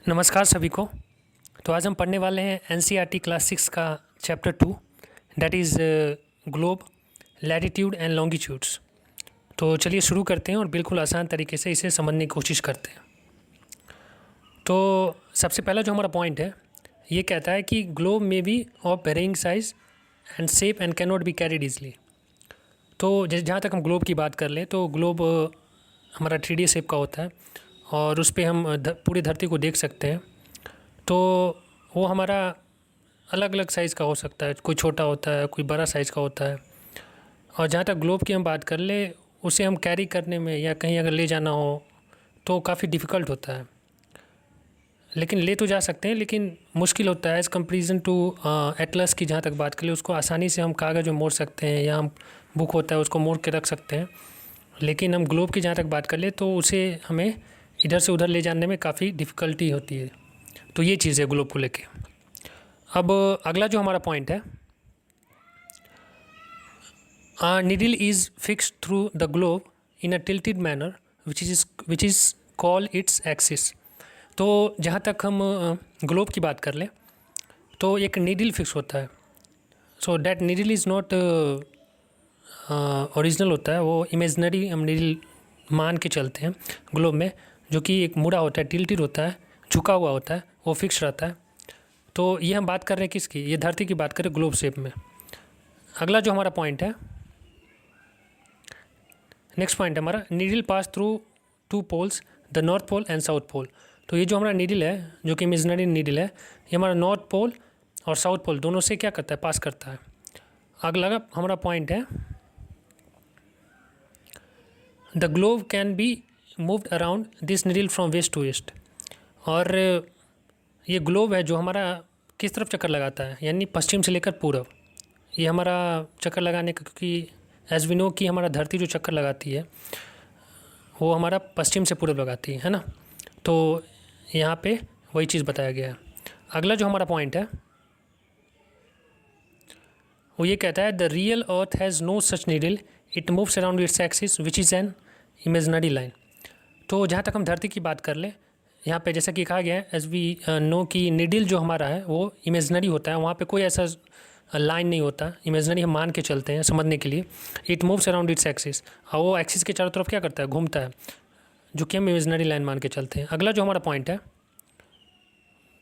नमस्कार सभी को। तो आज हम पढ़ने वाले हैं एनसीईआरटी क्लास 6 का chapter 2 that is globe, latitude and longitudes. तो चलिए शुरू करते हैं और बिल्कुल आसान तरीके से इसे समझने की कोशिश करते हैं। तो सबसे पहला जो हमारा पॉइंट है ये कहता है कि ग्लोब में be of varying size and shape and can not be carried easily. तो जहाँ तक हम ग्लोब की बात कर लें तो ग्लोब हमारा 3D शेप का होता है और उस पे हम पूरी धरती को देख सकते हैं। तो वो हमारा अलग अलग साइज़ का हो सकता है, कोई छोटा होता है, कोई बड़ा साइज़ का होता है। और जहाँ तक ग्लोब की हम बात कर ले, उसे हम कैरी करने में या कहीं अगर ले जाना हो तो काफ़ी डिफ़िकल्ट होता है। लेकिन ले तो जा सकते हैं, लेकिन मुश्किल होता है एज़ कंपेरिजन टू एटलस की। जहाँ तक बात कर ले, उसको आसानी से हम कागज़ में मोड़ सकते हैं या हम बुक होता है उसको मोड़ के रख सकते हैं। लेकिन हम ग्लोब की जहाँ तक बात कर ले तो उसे हमें इधर से उधर ले जाने में काफ़ी डिफ़िकल्टी होती है। तो ये चीज़ है ग्लोब को लेके। अब अगला जो हमारा पॉइंट है, needle is fixed through the globe in a tilted manner which is called its axis. तो जहाँ तक हम ग्लोब की बात कर लें तो एक नीडल फिक्स होता है। So that needle is not original होता है, वो इमेजनरी हम नीडल मान के चलते हैं ग्लोब में, जो कि एक मुड़ा होता है, टिल्टेड होता है, झुका हुआ होता है, वो फिक्स रहता है। तो ये हम बात कर रहे हैं किसकी, ये धरती की बात करें ग्लोब शेप में। अगला जो हमारा पॉइंट है, नेक्स्ट पॉइंट है हमारा, needle pass through two poles the North Pole and South Pole. तो ये जो हमारा नीडल है, जो कि इमेजनरी नीडल है, ये हमारा नॉर्थ पोल और साउथ पोल दोनों से क्या करता है, पास करता है। अगला हमारा पॉइंट है, the globe can be moved around this needle from west to east. और ये ग्लोब है जो हमारा किस तरफ चक्कर लगाता है, यानी पश्चिम से लेकर पूर्व। ये हमारा चक्कर लगाने का, क्योंकि एज वी नो कि हमारा धरती जो चक्कर लगाती है वो हमारा पश्चिम से पूर्व लगाती है ना। तो यहाँ पे वही चीज़ बताया गया है। अगला जो हमारा पॉइंट है वो ये कहता है, the real earth has no such needle, it moves around its axis which is an imaginary line. तो जहाँ तक हम धरती की बात कर लें, यहाँ पे जैसा कि कहा गया है एज वी नो कि नीडल जो हमारा है वो इमेजनरी होता है, वहाँ पे कोई ऐसा लाइन नहीं होता, इमेजनरी हम मान के चलते हैं समझने के लिए। It moves around its axis, और वो एक्सिस के चारों तरफ क्या करता है, घूमता है, जो कि हम इमेजनरी लाइन मान के चलते हैं। अगला जो हमारा पॉइंट है,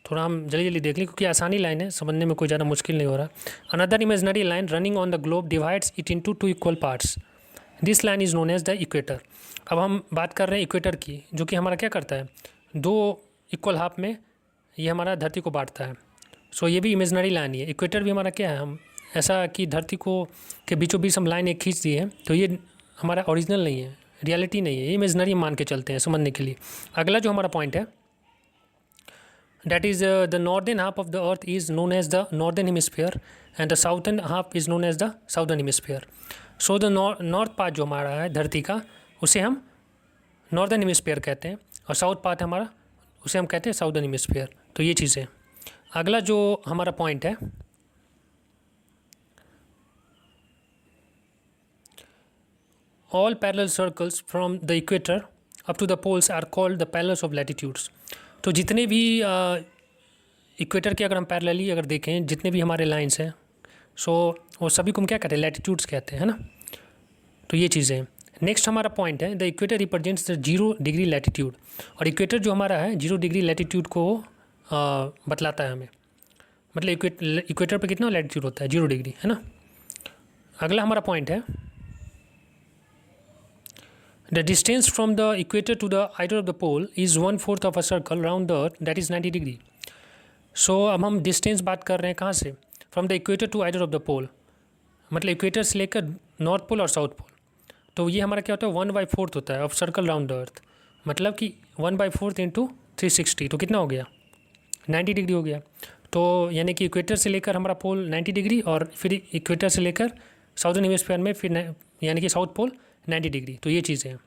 थोड़ा हम जल्दी जल्दी देख लें क्योंकि आसानी लाइन है, समझने में कोई ज़्यादा मुश्किल नहीं हो रहा। Another imaginary line running on the globe divides it into two equal parts, this line is known as the equator. अब हम बात कर रहे हैं इक्वेटर की, जो कि हमारा क्या करता है, दो इक्वल हाफ में ये हमारा धरती को बांटता है। सो ये भी इमेजनरी लाइन ही है। इक्वेटर भी हमारा क्या है, हम ऐसा कि धरती को के बीचों बीच हम लाइन एक खींच दी है, तो ये हमारा ओरिजिनल नहीं है, रियलिटी नहीं है, ये इमेजनरी मान के चलते हैं समझने के लिए। अगला जो हमारा पॉइंट है, that is the northern half of the earth is known as the northern hemisphere and the southern half is known as the southern hemisphere. So the north part जो हमारा है धरती का, उसे हम नॉर्दर्न हेमिस्फीयर कहते हैं, और साउथ पार्ट हमारा, उसे हम कहते हैं साउदर्न हेमिस्फीयर। तो ये चीज़ें। अगला जो हमारा पॉइंट है, all parallel circles from the equator up to the poles are called the parallels of latitudes. तो जितने भी इक्वेटर के अगर हम पैरेलली अगर देखें, जितने भी हमारे लाइंस हैं, सो वो सभी को हम क्या कहते हैं, लैटिट्यूड्स कहते हैं, है ना। तो ये चीज़ें हैं। नेक्स्ट हमारा पॉइंट है, the equator represents the 0 degree latitude. और इक्वेटर जो हमारा है 0 डिग्री लैटिट्यूड को बतलाता है हमें, मतलब इक्वेटर पे कितना लैटिट्यूड होता है, 0 डिग्री, है ना। अगला हमारा पॉइंट है, the distance from the equator to the either of the pole is 1/4 of a circle round the earth, that is 90 degree. So अब हम डिस्टेंस बात कर रहे हैं कहाँ से, from the equator to either of the pole, मतलब equator से लेकर नॉर्थ पोल और साउथ पोल। तो ये हमारा क्या होता है, 1/4 होता है ऑफ सर्कल राउंड द अर्थ, मतलब कि 1/4 इंटू 360, तो कितना हो गया, 90 डिग्री हो गया। तो यानी कि इक्वेटर से लेकर हमारा पोल 90 डिग्री, और फिर इक्वेटर से लेकर साउदर्न हेमिस्फीयर में फिर यानी कि साउथ पोल 90 डिग्री। तो ये चीज़ें हैं।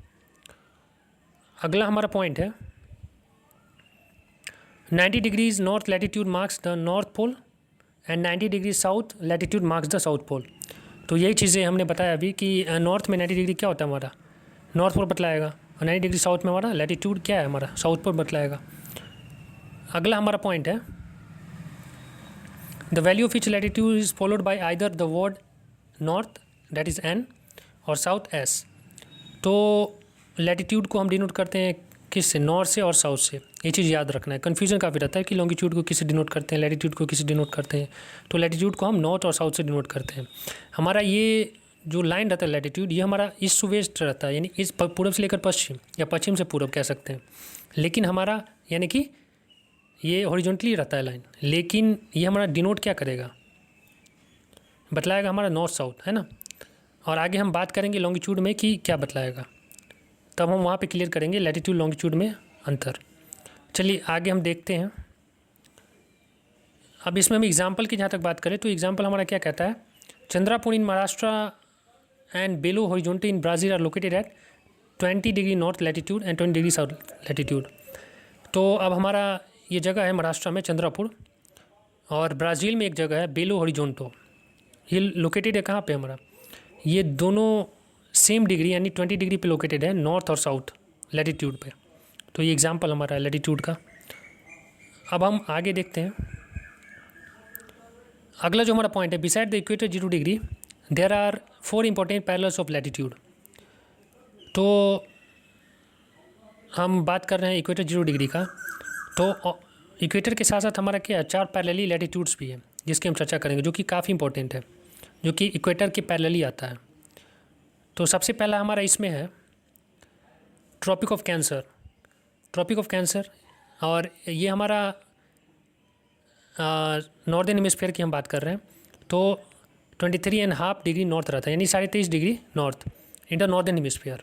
अगला हमारा पॉइंट है, 90 degrees north latitude marks the North Pole and 90 degree south latitude marks the South Pole. तो यही चीज़ें हमने बताया अभी कि नॉर्थ में 90 डिग्री क्या होता है हमारा, नॉर्थ पोल बतलाएगा, और 90 डिग्री साउथ में हमारा लैटिट्यूड क्या है, हमारा साउथ पोल बतलाएगा। अगला हमारा पॉइंट है, the value of each latitude is followed by either the word north that is an और साउथ एस। तो लैटिट्यूड को हम डिनोट करते हैं किस से, नॉर्थ से और साउथ से। ये चीज़ याद रखना है, कन्फ्यूजन काफ़ी रहता है कि लॉन्गिट्यूड को किससे डिनोट करते हैं, लैटिट्यूड को किससे डिनोट करते हैं। तो लैटिट्यूड को हम नॉर्थ और साउथ से डिनोट करते हैं। हमारा ये जो लाइन रहता है लैटिट्यूड, ये हमारा ईस्ट टू वेस्ट रहता है, यानी इस पूर्व से लेकर पश्चिम या पश्चिम से पूर्व कह सकते हैं। लेकिन हमारा यानी कि ये हॉरिजॉन्टली रहता है लाइन, लेकिन ये हमारा डिनोट क्या करेगा, बतलाएगा हमारा नॉर्थ साउथ, है ना। और आगे हम बात करेंगे लॉन्गिट्यूड में कि क्या बतलाएगा, तब हम वहाँ पे क्लियर करेंगे लैटिट्यूड लॉन्गिट्यूड में अंतर। चलिए आगे हम देखते हैं। अब इसमें हम एग्जाम्पल की जहाँ तक बात करें तो एग्जाम्पल हमारा क्या कहता है, Chandrapur in Maharashtra and Belo Horizonte in Brazil are located at 20 degree north latitude and 20 degree south latitude. तो अब हमारा ये जगह है महाराष्ट्र में चंद्रापुर, और ब्राज़ील में एक जगह है बेलो हॉरिजॉन्टो। ये लोकेटेड है कहाँ पे हमारा, ये दोनों सेम डिग्री यानी 20 डिग्री पे लोकेटेड है, नॉर्थ और साउथ लैटिट्यूड पे। तो ये एग्जांपल हमारा है लैटिट्यूड का। अब हम आगे देखते हैं। अगला जो हमारा पॉइंट है, beside the equator 0 degree there are 4 important parallels of latitude. तो हम बात कर रहे हैं इक्वेटर 0 डिग्री का, तो इक्वेटर के साथ साथ हमारा क्या है, 4 पैरेलली लैटिट्यूड्स भी है जिसकी हम चर्चा करेंगे, जो कि काफ़ी इंपॉर्टेंट है, जो कि इक्वेटर के पैरेलली आता है। तो सबसे पहला हमारा इसमें है Tropic of Cancer. Tropic of Cancer, और ये हमारा नॉर्दर्न हेमिस्फीयर की हम बात कर रहे हैं। तो 23.5 डिग्री नॉर्थ रहता है, यानी 23.5 degree north in the northern hemisphere.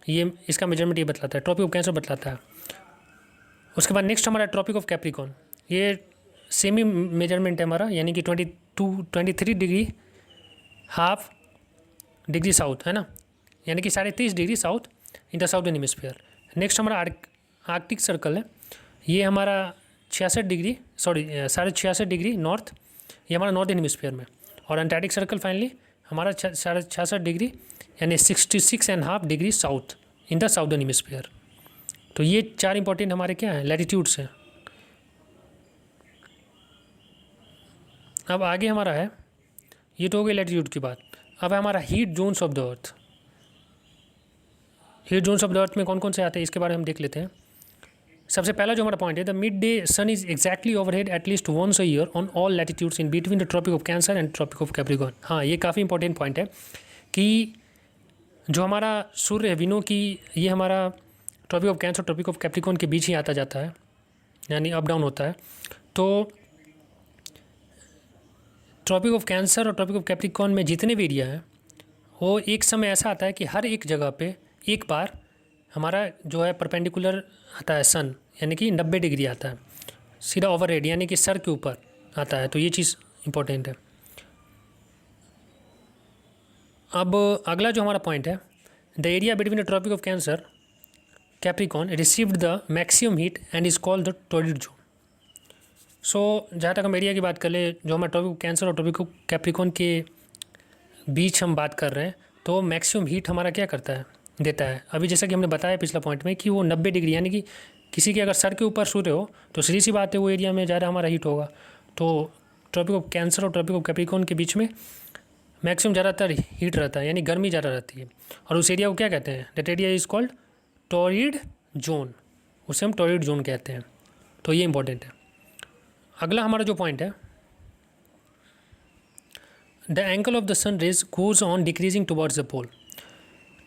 ये इसका मेजरमेंट ये बतलाता है, ट्रॉपिक ऑफ कैंसर बतलाता है। उसके बाद नेक्स्ट हमारा ट्रॉपिक ऑफ कैप्रिकॉर्न, ये सेमी मेजरमेंट है हमारा, यानी कि 23 डिग्री हाफ डिग्री साउथ, है ना, यानी कि 23.5 degree south in the southern hemisphere. Next हमारा आर्कटिक सर्कल है, ये हमारा 66 डिग्री नॉर्थ, ये हमारा नॉर्दर्न हेमिस्फीयर में। और अंटार्कटिक सर्कल फाइनली हमारा 66 डिग्री यानी 66.5 degree south in the southern hemisphere. तो ये 4 इंपॉर्टेंट हमारे क्या हैं, लैटिट्यूड्स हैं। अब आगे हमारा है, ये तो हो गई लैटिट्यूड की बात। अब है हमारा heat zones of the earth. Heat zones of the अर्थ में कौन कौन से आते हैं इसके बारे में हम देख लेते हैं। सबसे पहला जो हमारा पॉइंट है, the mid day sun is exactly overhead at least once a year on all latitudes in between the Tropic of Cancer and Tropic of Capricorn. हाँ, ये काफ़ी इंपॉर्टेंट पॉइंट है कि जो हमारा सूर्य है विनो की, ये हमारा Tropic of Cancer Tropic of Capricorn के बीच ही आता जाता है, यानी अप डाउन होता है। तो ट्रॉपिक ऑफ कैंसर और ट्रॉपिक ऑफ कैप्रिकॉर्न में जितने भी एरिया हैं, वो एक समय ऐसा आता है कि हर एक जगह पे एक बार हमारा जो है परपेंडिकुलर आता है सन, यानी कि 90 डिग्री आता है सीधा ओवरहेड, यानी कि सर के ऊपर आता है। तो ये चीज़ इंपॉर्टेंट है। अब अगला जो हमारा पॉइंट है, the area between the Tropic of Cancer Capricorn received the maximum heat and is called the torrid zone. So जहाँ तक हम एरिया की बात कर ले, जो हमारे ट्रॉपिक ऑफ कैंसर और ट्रॉपिक ऑफ कैप्रिकॉर्न के बीच हम बात कर रहे हैं, तो मैक्सिमम हीट हमारा क्या करता है, देता है। अभी जैसा कि हमने बताया पिछला पॉइंट में कि वो 90 डिग्री, यानी कि किसी के अगर सर के ऊपर सूर्य हो तो सीधी सी बात है वो एरिया में ज़्यादा हमारा हीट होगा। तो ट्रॉपिक ऑफ कैंसर और ट्रॉपिक ऑफ कैप्रिकॉर्न के बीच में मैक्सिमम ज़्यादातर हीट रहता है, यानी गर्मी ज़्यादा रहती है। और उस एरिया को क्या कहते हैं, that area is called torrid zone, उसे हम टॉर्रिड जोन कहते हैं। तो ये इंपॉर्टेंट है। अगला हमारा जो पॉइंट है, the angle of the sun rays goes on decreasing towards the pole.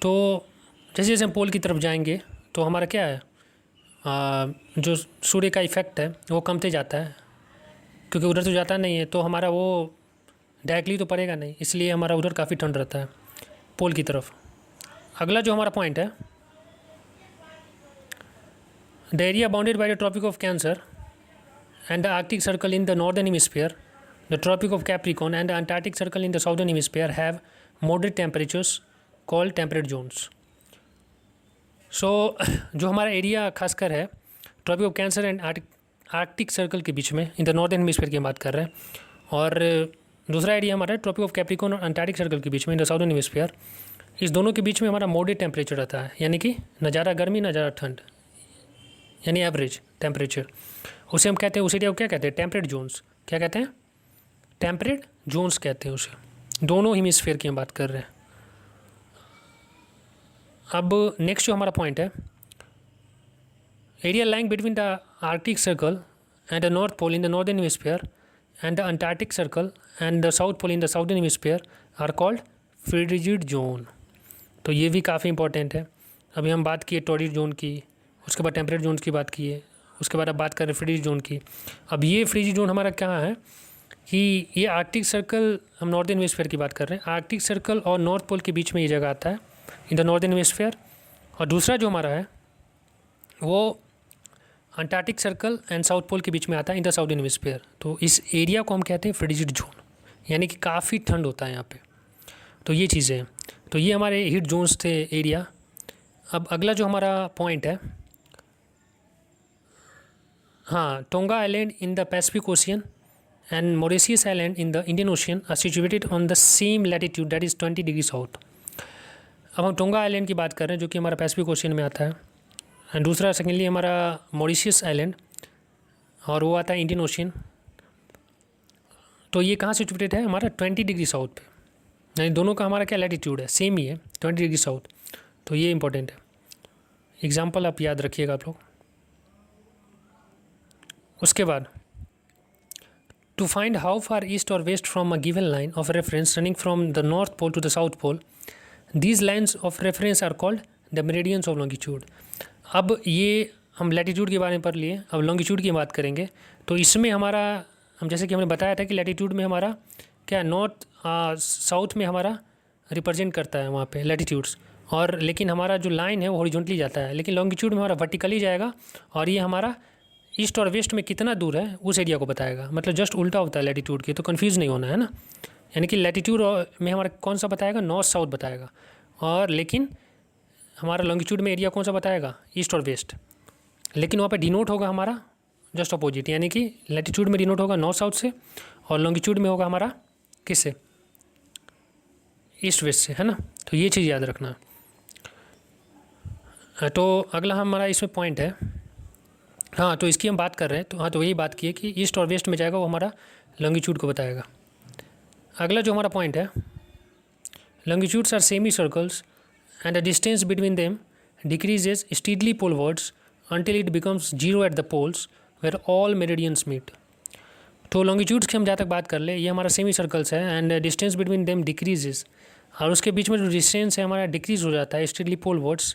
तो जैसे जैसे हम पोल की तरफ जाएंगे तो हमारा क्या है, जो सूर्य का इफेक्ट है वो कमते जाता है, क्योंकि उधर तो जाता नहीं है, तो हमारा वो डायरेक्टली तो पड़ेगा नहीं, इसलिए हमारा उधर काफ़ी ठंड रहता है पोल की तरफ। अगला जो हमारा पॉइंट है, the area bounded by the Tropic of Cancer and the Arctic Circle in the northern hemisphere, the Tropic of Capricorn and the Antarctic Circle in the southern hemisphere have moderate temperatures called temperate zones. So जो हमारा area खासकर है Tropic of Cancer and Arctic Circle के बीच में, इन the northern hemisphere की हम बात कर रहे हैं, और दूसरा एरिया हमारा ट्रॉपिक ऑफ कैप्रिकॉर्न और अंटार्कटिक सर्कल के बीच में, इन द साउदर्न हेमिस्फीयर। इस दोनों के बीच में हमारा मॉडरेट टेम्परेचर रहता है, यानी कि न ज़्यादा गर्मी न ज़्यादा ठंड, यानी एवरेज टेम्परेचर। उसे हम कहते हैं, उस एरिया को क्या कहते हैं? Temperate zones. क्या कहते हैं? टेम्परेट जोन्स कहते हैं उसे। दोनों हेमिस्फीयर की हम बात कर रहे हैं। अब नेक्स्ट जो हमारा पॉइंट है, area lying between the Arctic Circle and the North Pole in the northern hemisphere and the Antarctic Circle and the South Pole in the southern hemisphere are called frigid zone. तो ये भी काफ़ी important है। अभी हम बात किए torrid zone की, उसके बाद टेम्परेट जोन की बात किए, उसके बाद अब बात कर रहे हैं फ्रीजिड जोन की। अब ये फ्रीजिड जोन हमारा कहाँ है कि ये आर्कटिक सर्कल, हम नॉर्दर्न हेमिस्फीयर की बात कर रहे हैं, आर्कटिक सर्कल और नॉर्थ पोल के बीच में ये जगह आता है इन द नॉर्दर्न हेमिस्फीयर। और दूसरा जो हमारा है वो Antarctic Circle and South Pole के बीच में आता है इन द साउदर्न हेमिस्फीयर। तो इस एरिया को हम कहते हैं फ्रीजिड जोन, यानी कि काफ़ी ठंड होता है यहाँ पे। तो ये चीज़ें हैं। तो ये हमारे हीट जोन्स थे एरिया। अब अगला जो हमारा पॉइंट है, हाँ, Tonga island in the Pacific Ocean and Mauritius island in the Indian Ocean are situated on the same latitude that is 20 degree south. अब हम टोंगा आइलैंड की बात कर रहे हैं जो कि हमारा पैसिफिक ओशियन में आता है। एंड दूसरा सेकेंडली हमारा मॉरिशियस आइलैंड, और वो आता है इंडियन ओशियन। तो ये कहाँ सिचुएटेड है? हमारा 20 डिग्री साउथ पे, यानी दोनों का हमारा क्या लैटिट्यूड है? सेम ही है, 20 डिग्री साउथ। तो ये इंपॉर्टेंट है। एग्जाम्पल आप याद रखिएगा आप लोग। उसके बाद to find how far east or west from a given line of reference running from the North Pole to the South Pole, these lines of reference are called the meridians of longitude. अब ये हम latitude के बारे में पढ़ लिए, अब longitude की बात करेंगे। तो इसमें हमारा, हम जैसे कि हमने बताया था कि लैटिट्यूड में हमारा क्या नॉर्थ साउथ में हमारा रिप्रेजेंट करता है वहाँ पे लैटिट्यूड्स, और लेकिन हमारा जो लाइन है वो हॉरिजॉन्टली जाता है, लेकिन लॉन्गिट्यूड में हमारा वर्टिकली जाएगा, और ये हमारा ईस्ट और वेस्ट में कितना दूर है उस एरिया को बताएगा। मतलब जस्ट उल्टा होता है लैटिट्यूड के, तो कन्फ्यूज़ नहीं होना है ना। यानी कि लैटिट्यूड में हमारा कौन सा बताएगा? नॉर्थ साउथ बताएगा, और लेकिन हमारा लॉन्गिट्यूड में एरिया कौन सा बताएगा? East or waste. लेकिन वहाँ पे डिनोट होगा हमारा जस्ट अपोजिट, यानी कि लैटिट्यूड में डिनोट होगा नॉर्थ साउथ से, और लॉन्गिट्यूड में होगा हमारा किससे? ईस्ट वेस्ट से, है ना। तो ये चीज़ याद रखना। तो अगला हमारा इसमें पॉइंट है, हाँ, तो इसकी हम बात कर रहे हैं। तो हाँ, तो यही बात की है कि ईस्ट और वेस्ट में जाएगा वो हमारा लॉन्गिट्यूड को बताएगा। अगला जो हमारा पॉइंट है, longitudes are semi circles and the distance between them decreases steadily polewards until it becomes zero at the poles where all meridians meet। तो लॉन्गिट्यूड्स की हम जहाँ तक बात कर ले, ये हमारा सेमी सर्कल्स है and distance between them decreases, और उसके बीच में जो डिस्टेंस है हमारा डिक्रीज हो जाता है स्टीडली पोलवर्ड्स,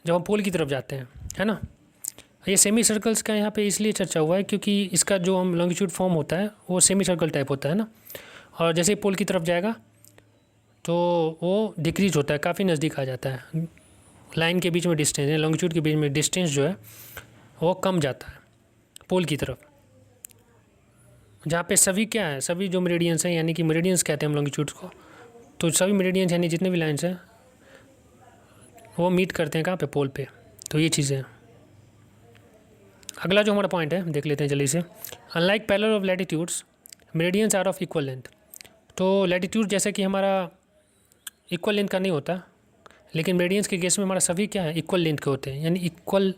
जब हम पोल की तरफ जाते हैं, है ना। ये सेमी सर्कल्स का यहाँ पे इसलिए चर्चा हुआ है क्योंकि इसका जो हम लॉन्गिट्यूड फॉर्म होता है वो सेमी सर्कल टाइप होता है ना, और जैसे ही पोल की तरफ जाएगा तो वो डिक्रीज होता है, काफ़ी नज़दीक आ जाता है। लाइन के बीच में डिस्टेंस है, लॉन्गिट्यूड के बीच में डिस्टेंस जो है वो कम जाता है पोल की तरफ, जहाँ पे सभी क्या है, सभी जो मेरिडियंस हैं, यानी कि मेरिडियंस कहते हैं हम लॉन्गिट्यूड्स को। तो सभी मेरिडियंस यानी जितने भी लाइन्स हैं वो मीट करते हैं कहाँ पे? पोल पे। तो ये चीज़ें हैं। अगला जो हमारा पॉइंट है देख लेते हैं जल्दी से। Unlike parallel of latitudes meridians are of equal length. तो लैटिट्यूड जैसे कि हमारा इक्वल लेंथ का नहीं होता, लेकिन मेरिडियंस के केस में हमारा सभी क्या है? इक्वल लेंथ के होते हैं, यानी इक्वल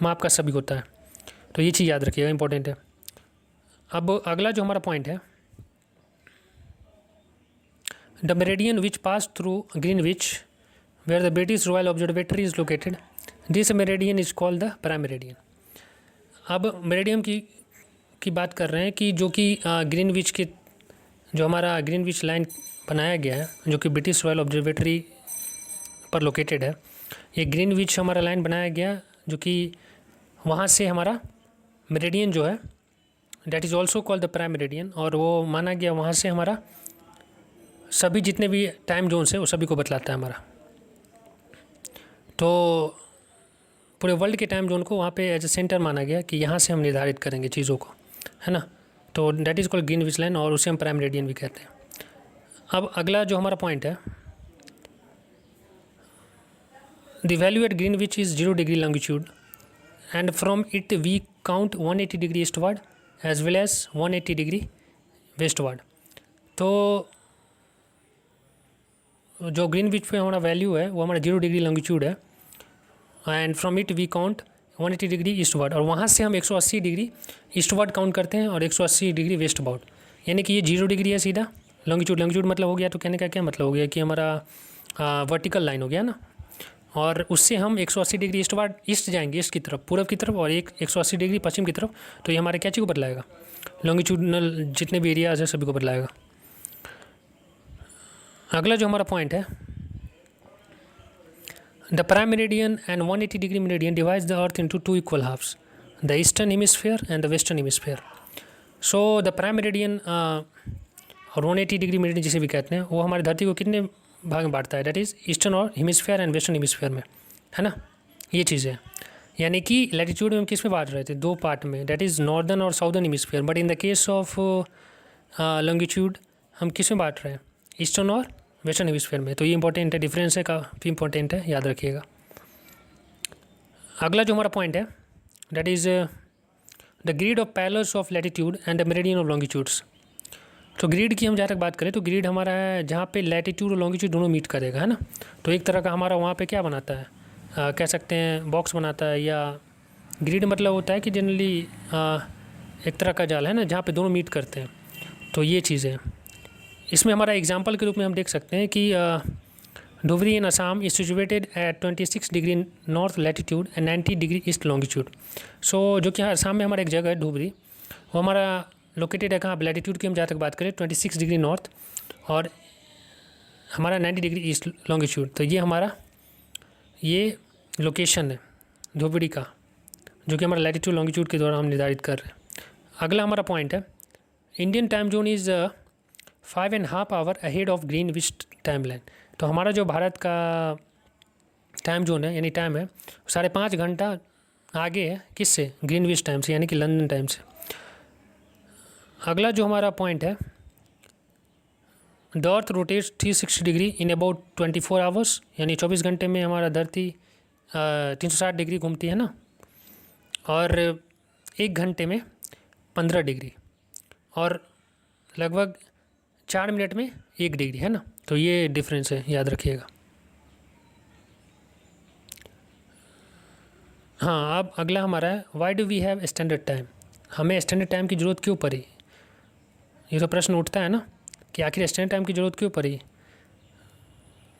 माप का सभी होता है। तो ये चीज़ याद रखिएगा, इंपॉर्टेंट है। अब अगला जो हमारा पॉइंट है, the meridian which pass through Greenwich where the British Royal Observatory is located, this meridian is called the prime meridian. अब मेरिडियन की बात कर रहे हैं कि जो कि ग्रीनविच के, जो हमारा ग्रीनविच लाइन बनाया गया है जो कि ब्रिटिश रॉयल ऑब्जर्वेटरी पर लोकेटेड है, ये ग्रीनविच हमारा लाइन बनाया गया जो कि वहाँ से हमारा मेरिडियन जो है that is also called the prime meridian, और वो माना गया वहाँ से हमारा सभी जितने भी टाइम जोन्स है वो सभी को बतलाता है हमारा। तो पूरे वर्ल्ड के टाइम जोन को वहाँ पे एज ए सेंटर माना गया कि यहाँ से हम निर्धारित करेंगे चीज़ों को, है ना। तो that is called Greenwich line, और उसे हम प्राइम मेरिडियन भी कहते हैं। अब अगला जो हमारा पॉइंट है, the value at Greenwich is 0 degree longitude and from it we count 180 degree eastward as well as 180 degree westward। तो जो ग्रीनविच पे हमारा वैल्यू है वो हमारा 0 डिग्री लॉन्गिट्यूड है, and from it we count 180 degree eastward, और वहाँ से हम 180 डिग्री ईस्टवर्ड काउंट करते हैं और 180 डिग्री वेस्टवर्ड, यानी कि ये 0 डिग्री है सीधा लॉन्गिट्यूड मतलब हो गया। तो कहने का क्या मतलब हो गया कि हमारा वर्टिकल लाइन हो गया ना, और उससे हम 180 डिग्री ईस्टवर्ड ईस्ट जाएंगे, ईस्ट की तरफ, पूर्व की तरफ, और 180 डिग्री पश्चिम की तरफ। तो ये हमारे क्या चीज़ को बदलाएगा, लॉन्गिट्यूडनल जितने भी एरियाज है सभी को बदलाएगा। अगला जो हमारा पॉइंट है, the prime meridian and 180 degree meridian divides the earth into 2 equal halves, the eastern hemisphere and the western hemisphere. So the prime meridian और 180 डिग्री मेरिडियन जिसे भी कहते हैं, वो हमारी धरती को कितने भाग में बांटता है, दैट इज़ ईस्टर्न और हेमिस्फीयर एंड वेस्टर्न हेमिस्फीयर में, है ना। ये चीज़ है, यानी कि लैटिट्यूड में हम किस में बांट रहे थे, 2 पार्ट में, दैट इज़ नॉर्दर्न और southern hemisphere. But in the case of longitude हम किस में बांट रहे हैं, ईस्टर्न और वेस्टर्न हेमिस्फीयर में। तो ये इंपॉर्टेंट है, डिफरेंस है, काफ़ी इंपॉर्टेंट है, याद रखिएगा। अगला जो हमारा पॉइंट है, that is the grid of parallels of latitude and the meridian of longitudes. तो ग्रिड की हम जहाँ तक बात करें तो ग्रिड हमारा है जहाँ पे लैटिट्यूड और लॉन्गिट्यूड दोनों मीट करेगा, है ना। तो एक तरह का हमारा वहाँ पे क्या बनाता है, कह सकते हैं बॉक्स बनाता है, या ग्रिड मतलब होता है कि जनरली एक तरह का जाल है ना जहाँ पे दोनों मीट करते हैं। तो ये चीज़ें इसमें हमारा एग्जांपल के रूप में हम देख सकते हैं कि Dhubri in Assam is situated at 26 degree north latitude and 90 degree east longitude. So जो कि असम में हमारा एक जगह है धुबरी, वो हमारा लोकेटेड है कहाँ, लैटिट्यूड की हम जहाँ तक बात करें 26 डिग्री नॉर्थ और हमारा 90 डिग्री ईस्ट लॉन्गिट्यूड। तो ये हमारा ये लोकेशन है धुबरी का, जो कि हमारा लैटिट्यूड लॉन्गिट्यूड के द्वारा हम निर्धारित कर रहे हैं। अगला हमारा पॉइंट है, Indian time zone is 5.5 hour ahead of Greenwich time line. तो हमारा जो भारत का टाइम जोन है यानी टाइम है 5.5 घंटा आगे है किससे, ग्रीनविच टाइम से, यानी कि लंदन टाइम से। अगला जो हमारा पॉइंट है, the earth rotates 360 degree in about 24 hours, यानी 24 घंटे में हमारा धरती 360 डिग्री घूमती है ना, और 1 घंटे में 15 डिग्री, और लगभग 4 मिनट में 1 डिग्री, है ना। तो ये डिफरेंस है, याद रखिएगा। हाँ, अब अगला हमारा है, why do we have standard time, हमें स्टैंडर्ड टाइम की ज़रूरत क्यों पड़ी। ये तो प्रश्न उठता है ना कि आखिर स्टैंडर्ड टाइम की ज़रूरत क्यों पड़ी,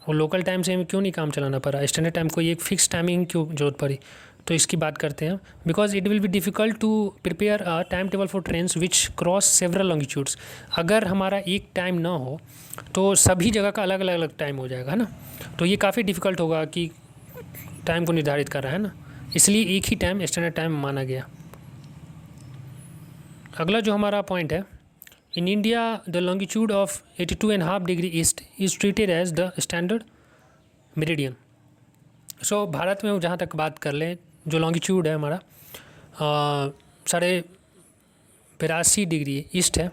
और लोकल टाइम से हमें क्यों नहीं काम चलाना पड़ा, स्टैंडर्ड टाइम को एक फिक्स टाइमिंग क्यों ज़रूरत पड़ी। तो इसकी बात करते हैं, because it will be difficult to prepare a time table for trains which cross several longitudes. अगर हमारा एक टाइम ना हो तो सभी जगह का अलग अलग टाइम हो जाएगा, है ना। तो ये काफ़ी डिफ़िकल्ट होगा कि टाइम को निर्धारित कर रहा है ना, इसलिए एक ही टाइम स्टैंडर्ड टाइम माना गया। अगला जो हमारा पॉइंट है, in India the longitude of 82.5 degree east is treated as the standard meridian. So Bharat में जहाँ तक बात कर लें, जो लॉन्गिट्यूड है हमारा 82.5 डिग्री ईस्ट है,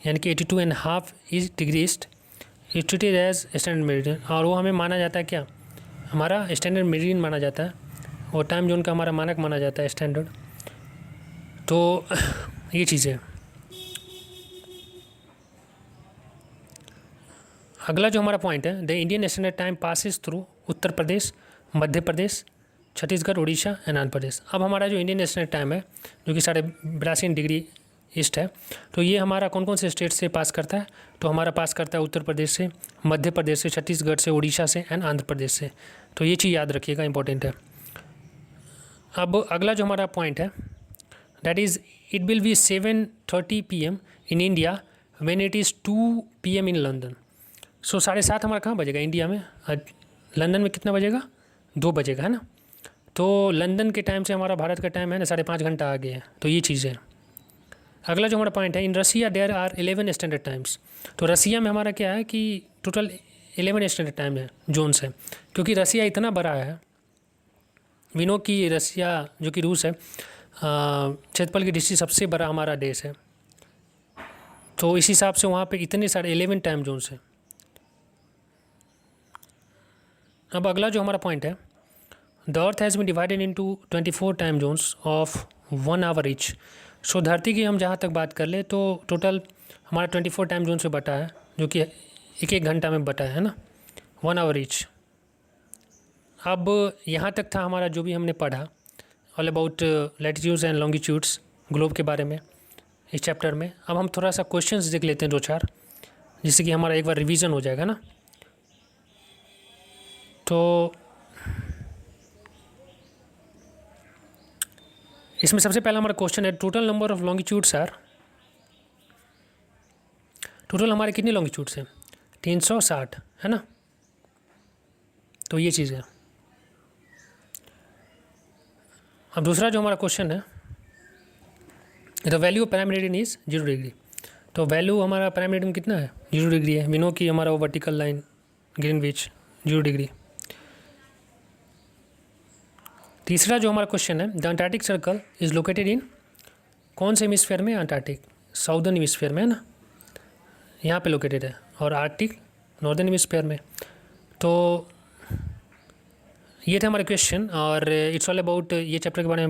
यानी कि 82.5 degree east is treated as standard meridian, और वो हमें माना जाता है क्या, हमारा स्टैंडर्ड मेरिडियन माना जाता है, और टाइम जोन का हमारा मानक माना जाता है स्टैंडर्ड। तो ये चीज़ें। अगला जो हमारा पॉइंट है, the Indian Standard Time passes through Uttar Pradesh, Madhya Pradesh, Chhattisgarh, Orissa and Andhra Pradesh. अब हमारा जो इंडियन स्टैंडर्ड टाइम है जो कि 82.5 डिग्री ईस्ट है, तो ये हमारा कौन कौन से स्टेट से पास करता है, तो हमारा पास करता है उत्तर प्रदेश से, मध्य प्रदेश से, छत्तीसगढ़ से, उड़ीसा से एंड आंध्र प्रदेश से। तो ये चीज़ याद रखिएगा, इंपॉर्टेंट है। अब अगला जो हमारा पॉइंट है, that is it will be 7:30 PM in India when it is 2 PM in London. So 7:30 हमारा कहाँ बजेगा इंडिया में, लंदन में कितना बजेगा, 2 बजेगा, है ना। तो लंदन के टाइम से हमारा भारत का टाइम है ना 5.5 घंटा आगे है। तो ये चीज़ है। अगला जो हमारा पॉइंट है, इन रसिया देयर आर 11 स्टैंडर्ड टाइम्स। तो रसिया में हमारा क्या है कि टोटल 11 स्टैंडर्ड टाइम है, जोन्स है, क्योंकि रसिया इतना बड़ा है। विनो कि रसिया जो कि रूस है, क्षेत्रफल की दृष्टि सबसे बड़ा हमारा देश है, तो इस हिसाब से वहाँ पे इतने सारे 11 टाइम जोन्स हैं। अब अगला जो हमारा पॉइंट है, the earth has been divided into 24 time zones of 1 hour each. So धरती की हम जहाँ तक बात कर ले तो टोटल हमारा 24 टाइम जोन से बटा है, जो कि 1-1 घंटा में बटा है ना, 1 आवर ईच। अब यहाँ तक था हमारा जो भी हमने पढ़ा, all about latitudes and longitudes, globe के बारे में इस चैप्टर में। अब हम थोड़ा सा क्वेश्चंस देख लेते हैं 2-4, जिससे कि हमारा एक बार रिवीजन हो जाएगा ना। तो इसमें सबसे पहला हमारा क्वेश्चन है, total number of longitudes are, total हमारे कितने लॉन्गिट्यूड्स हैं? 360 है ना। तो ये चीज़ है। अब दूसरा जो हमारा क्वेश्चन है, the value of prime meridian is 0 degree. तो वैल्यू हमारा प्राइम मेरिडियन कितना है? 0 डिग्री है। वी नो कि हमारा वो वर्टिकल लाइन ग्रीनविच 0 डिग्री। तीसरा जो हमारा क्वेश्चन है, the Antarctic circle is located in, कौन से हेमिस्फीयर में? अंटार्कटिक साउदर्न हेमिस्फीयर में है ना, यहाँ पे लोकेटेड है, और आर्कटिक नॉर्दर्न हेमिस्फीयर में। तो ये थे हमारे क्वेश्चन, और इट्स ऑल अबाउट ये चैप्टर के बारे में